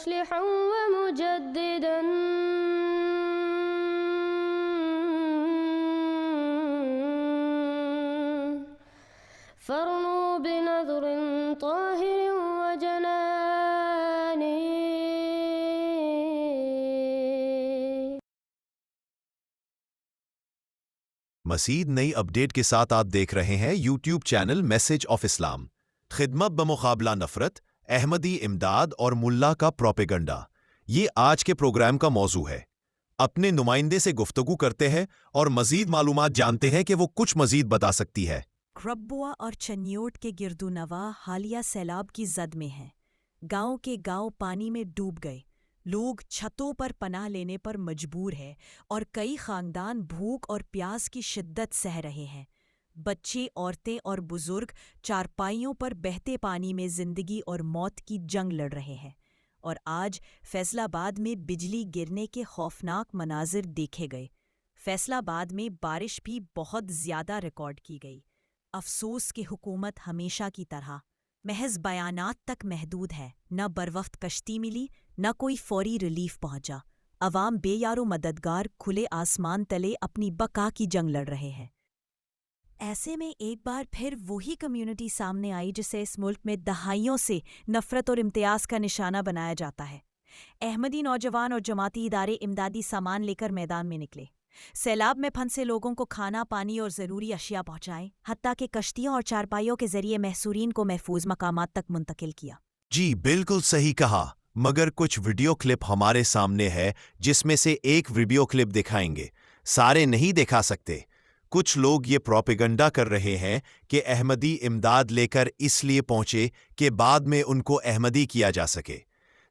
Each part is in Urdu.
مصلحا ومجددا فارنوا بنظر طاهر وجنان. مزید نئی اپڈیٹ کے ساتھ آپ دیکھ رہے ہیں یوٹیوب چینل میسج آف اسلام. خدمت بمقابلہ نفرت، احمدی امداد اور ملا کا پروپیگنڈا، یہ آج کے پروگرام کا موضوع ہے. اپنے نمائندے سے گفتگو کرتے ہیں اور مزید معلومات جانتے ہیں کہ وہ کچھ مزید بتا سکتی ہے. ربوہ اور چنیوٹ کے گردونواح حالیہ سیلاب کی زد میں ہیں. گاؤں کے گاؤں پانی میں ڈوب گئے. لوگ چھتوں پر پناہ لینے پر مجبور ہیں اور کئی خاندان بھوک اور پیاس کی شدت سہ رہے ہیں. بچے، عورتیں اور بزرگ چارپائیوں پر بہتے پانی میں زندگی اور موت کی جنگ لڑ رہے ہیں. اور آج فیصل آباد میں بجلی گرنے کے خوفناک مناظر دیکھے گئے. فیصل آباد میں بارش بھی بہت زیادہ ریکارڈ کی گئی. افسوس کہ حکومت ہمیشہ کی طرح محض بیانات تک محدود ہے. نہ بروقت کشتی ملی، نہ کوئی فوری ریلیف پہنچا. عوام بے یار و مددگار کھلے آسمان تلے اپنی بقا کی جنگ لڑ رہے ہیں. ایسے میں ایک بار پھر وہی کمیونٹی سامنے آئی جسے اس ملک میں دہائیوں سے نفرت اور امتیاز کا نشانہ بنایا جاتا ہے. احمدی نوجوان اور جماعتی ادارے امدادی سامان لے کر میدان میں نکلے. سیلاب میں پھنسے لوگوں کو کھانا، پانی اور ضروری اشیاء پہنچائیں، حتیٰ کہ کشتیوں اور چارپائیوں کے ذریعے محصورین کو محفوظ مقامات تک منتقل کیا. جی بالکل صحیح کہا، مگر کچھ ویڈیو کلپ ہمارے سامنے ہے جس میں سے ایک ویڈیو کلپ دکھائیں گے. سارے نہیں دکھا سکتے. کچھ لوگ یہ پروپیگنڈا کر رہے ہیں کہ احمدی امداد لے کر اس لیے پہنچے کہ بعد میں ان کو احمدی کیا جا سکے.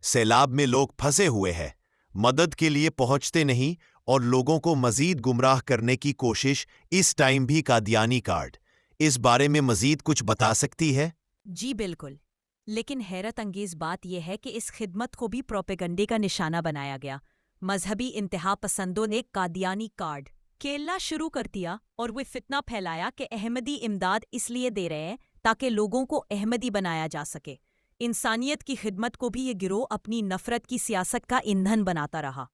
سیلاب میں لوگ پھنسے ہوئے ہیں، مدد کے لیے پہنچتے نہیں اور لوگوں کو مزید گمراہ کرنے کی کوشش. اس ٹائم بھی قادیانی کارڈ. اس بارے میں مزید کچھ بتا سکتی ہے؟ جی بالکل، لیکن حیرت انگیز بات یہ ہے کہ اس خدمت کو بھی پروپیگنڈے کا نشانہ بنایا گیا. مذہبی انتہا پسندوں نے قادیانی کارڈ کھیلنا شروع کر دیا اور وہ فتنہ پھیلایا کہ احمدی امداد اس لیے دے رہے ہیں تاکہ لوگوں کو احمدی بنایا جا سکے. انسانیت کی خدمت کو بھی یہ گروہ اپنی نفرت کی سیاست کا ایندھن بناتا رہا.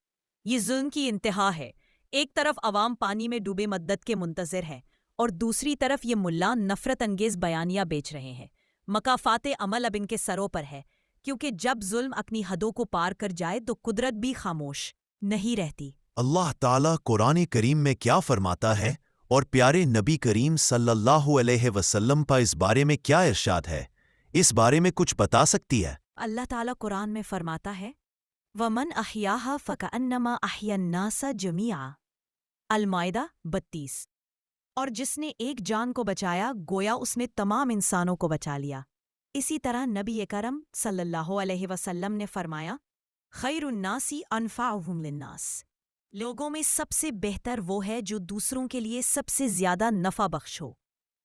یہ ظلم کی انتہا ہے. ایک طرف عوام پانی میں ڈوبے مدد کے منتظر ہیں اور دوسری طرف یہ ملا نفرت انگیز بیانیہ بیچ رہے ہیں. مکافات عمل اب ان کے سروں پر ہے، کیونکہ جب ظلم اپنی حدوں کو پار کر جائے تو قدرت بھی خاموش نہیں رہتی. اللہ تعالیٰ قرآن کریم میں کیا فرماتا ہے اور پیارے نبی کریم صلی اللہ علیہ وسلم پر اس بارے میں کیا ارشاد ہے؟ اس بارے میں کچھ بتا سکتی ہے؟ اللہ تعالیٰ قرآن میں فرماتا ہے وَمَنْ أَحْيَاهَا فَكَأَنَّمَا أَحْيَا النَّاسَ جَمِيعًا. المائدہ 32. اور جس نے ایک جان کو بچایا گویا اس نے تمام انسانوں کو بچا لیا. اسی طرح نبی کرم صلی اللہ علیہ وسلم نے فرمایا خیر الناس انفعہم للناس. لوگوں میں سب سے بہتر وہ ہے جو دوسروں کے لیے سب سے زیادہ نفع بخش ہو.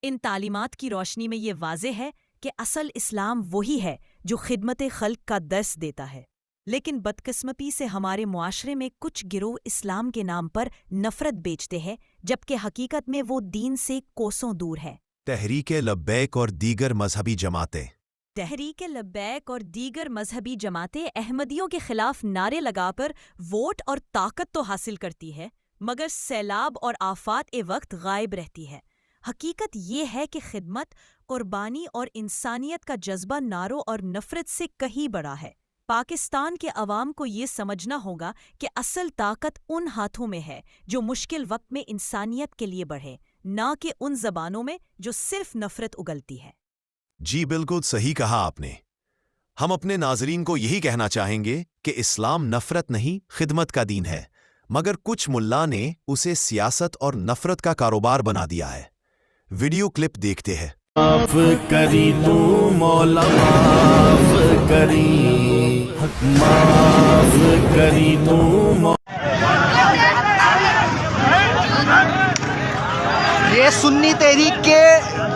ان تعلیمات کی روشنی میں یہ واضح ہے کہ اصل اسلام وہی ہے جو خدمت خلق کا درس دیتا ہے. لیکن بدقسمتی سے ہمارے معاشرے میں کچھ گروہ اسلام کے نام پر نفرت بیچتے ہیں جبکہ حقیقت میں وہ دین سے کوسوں دور ہے. تحریک لبیک اور دیگر مذہبی جماعتیں. تحریک لبیک اور دیگر مذہبی جماعتیں احمدیوں کے خلاف نعرے لگا کر ووٹ اور طاقت تو حاصل کرتی ہے، مگر سیلاب اور آفات وقت غائب رہتی ہے. حقیقت یہ ہے کہ خدمت، قربانی اور انسانیت کا جذبہ نعروں اور نفرت سے کہیں بڑا ہے. پاکستان کے عوام کو یہ سمجھنا ہوگا کہ اصل طاقت ان ہاتھوں میں ہے جو مشکل وقت میں انسانیت کے لیے بڑھے، نہ کہ ان زبانوں میں جو صرف نفرت اگلتی ہے. جی بالکل صحیح کہا آپ نے. ہم اپنے ناظرین کو یہی کہنا چاہیں گے کہ اسلام نفرت نہیں خدمت کا دین ہے، مگر کچھ ملا نے اسے سیاست اور نفرت کا کاروبار بنا دیا ہے. ویڈیو کلپ دیکھتے ہیں. معاف کری تو مولا معاف کری، معاف کری تو یہ سنی تحریک کے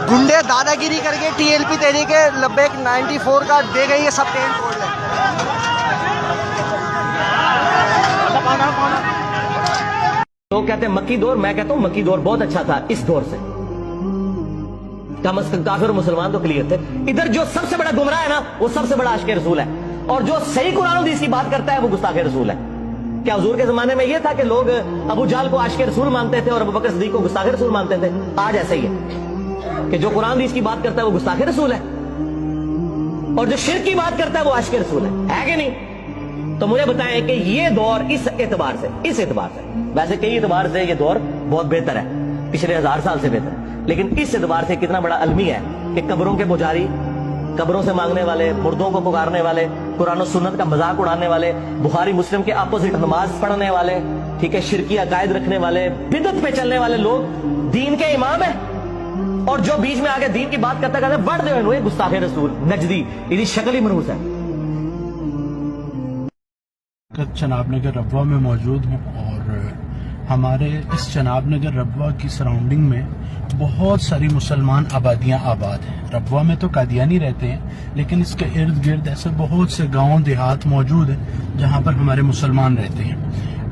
گنڈے دادا گیری کر کے T L P Tehreek Labbaik 94 کا دے گئی، یہ سب ٹینٹ توڑ لیں. تو کہتے ہیں مکی دور، میں کہتا ہوں مکی دور بہت اچھا تھا. اس دور سے کم از کم کافر اور مسلمان تو کلیئر تھے. ادھر جو سب سے بڑا گمراہ ہے نا وہ سب سے بڑا عاشق رسول ہے. اور جو صحیح قرآن و حدیث کی بات کرتا ہے وہ گستاخ رسول ہے. کیا حضور کے زمانے میں یہ تھا کہ لوگ ابو جہل کو عاشق رسول مانتے تھے اور ابو بکر صدیق کو گستاخ رسول مانتے تھے؟ آج ایسا ہی ہے کہ جو قرآن حدیث کی بات کرتا ہے وہ گستاخ رسول ہے اور جو شرک کی بات کرتا ہے وہ عاشق رسول ہے کہ نہیں؟ تو مجھے بتائیں کہ یہ دور اس اعتبار سے ویسے کئی اعتبار سے یہ دور بہت بہتر ہے، پچھلے 1000 سال سے بہتر ہے، لیکن اس اعتبار سے کتنا بڑا المی ہے کہ قبروں کے پجاری، قبروں سے مانگنے والے، مردوں کو پکارنے والے، قرآن و سنت کا مذاق اڑانے والے، بخاری مسلم کے اپوزٹ نماز پڑھنے والے، ٹھیک ہے، شرکی عقائد رکھنے والے، بدعت پہ چلنے والے لوگ دین کے امام ہیں، اور جو بیچ میں آگے دین کی بات کرتا کہتے ہیں بڑھ دے گستاخ رسول نجدی، یہ شکل ہی منحوس ہے. چناب نگر ربوہ میں موجود ہوں اور ہمارے اس چناب نگر ربوہ کی سراؤنڈنگ میں بہت ساری مسلمان آبادیاں آباد ہیں. ربوہ میں تو قادیانی رہتے ہیں لیکن اس کے ارد گرد ایسے بہت سے گاؤں دیہات موجود ہیں جہاں پر ہمارے مسلمان رہتے ہیں.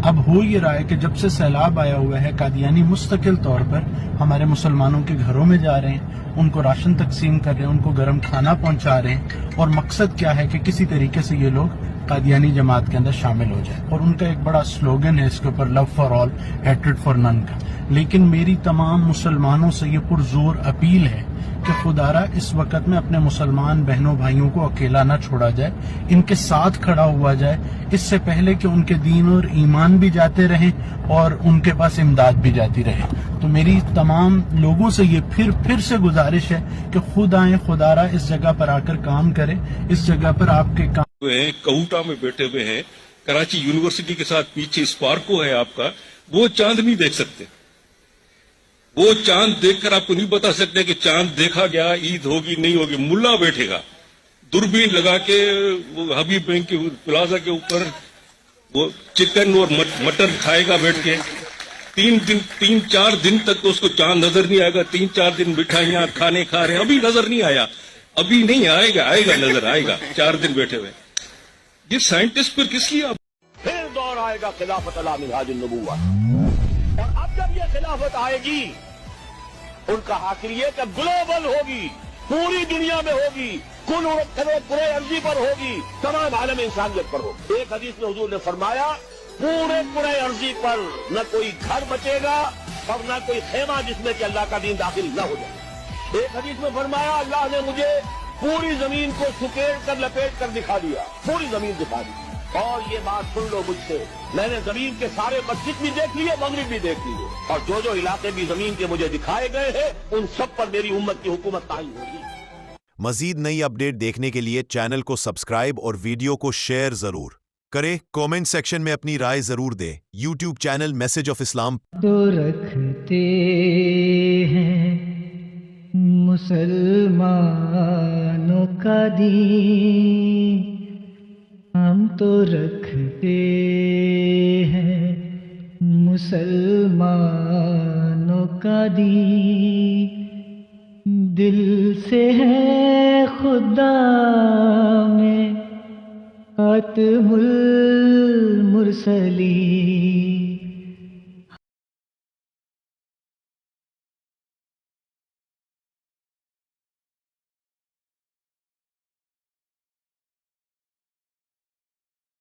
اب ہو یہ رہا ہے کہ جب سے سیلاب آیا ہوا ہے قادیانی مستقل طور پر ہمارے مسلمانوں کے گھروں میں جا رہے ہیں، ان کو راشن تقسیم کر رہے ہیں، ان کو گرم کھانا پہنچا رہے ہیں، اور مقصد کیا ہے کہ کسی طریقے سے یہ لوگ قادیانی جماعت کے اندر شامل ہو جائے. اور ان کا ایک بڑا سلوگن ہے اس کے اوپر، love for all hatred for none کا. لیکن میری تمام مسلمانوں سے یہ پرزور اپیل ہے کہ خدا را اس وقت میں اپنے مسلمان بہنوں بھائیوں کو اکیلا نہ چھوڑا جائے، ان کے ساتھ کھڑا ہوا جائے، اس سے پہلے کہ ان کے دین اور ایمان بھی جاتے رہیں اور ان کے پاس امداد بھی جاتی رہے. تو میری تمام لوگوں سے یہ پھر سے گزارش ہے کہ خود آئیں، خدا را اس جگہ پر آ کر کام کریں. اس جگہ پر آپ کے کام کہوٹا میں بیٹھے ہوئے ہیں، کراچی یونیورسٹی کے ساتھ پیچھے اسپارکو ہے آپ کا، وہ چاند نہیں دیکھ سکتے. وہ چاند دیکھ کر آپ کو نہیں بتا سکتے کہ چاند دیکھا گیا، عید ہوگی نہیں ہوگی. ملا بیٹھے گا دوربین لگا کے وہ حبیب بینک کے پلازا کے اوپر وہ چکن اور مٹر کھائے گا بیٹھ کے. 3-4 دن تک تو اس کو چاند نظر نہیں آئے گا. 3-4 دن مٹھائیاں کھانے کھا رہے ہیں، ابھی نظر نہیں آیا، ابھی نہیں آئے گا نظر آئے گا. 4 دن بیٹھے ہوئے یہ سائنٹسٹ پر کس کی؟ پھر دور آئے گا خلافت علی منہاج النبوہ، اور اب جب یہ خلافت آئے گی ان کا حاصل یہ کہ گلوبل ہوگی، پوری دنیا میں ہوگی، پورے ارضی پر ہوگی، تمام عالم انسانیت پر ہوگی. ایک حدیث میں حضور نے فرمایا پورے ارضی پر نہ کوئی گھر بچے گا اور نہ کوئی خیمہ جس میں کہ اللہ کا دین داخل نہ ہو جائے. ایک حدیث میں فرمایا اللہ نے مجھے پوری زمین کو سکیڑ کر لپیٹ کر دکھا دیا، پوری زمین دکھا دی. اور یہ بات سن لو مجھ سے، میں نے زمین کے سارے مشرق بھی دیکھ لیے، مغرب بھی دیکھ لیے، اور جو علاقے بھی زمین کے مجھے دکھائے گئے ہیں ان سب پر میری امت کی حکومت قائم ہوگی. مزید نئی اپڈیٹ دیکھنے کے لیے چینل کو سبسکرائب اور ویڈیو کو شیئر ضرور کریں. کامنٹ سیکشن میں اپنی رائے ضرور دیں. یوٹیوب چینل میسج آف اسلام تو رکھتے ہیں مسلمانوں کا دین، ہم تو رکھتے ہیں مسلمانوں کا دین، دل سے ہے خدا میں خاتم المرسلین.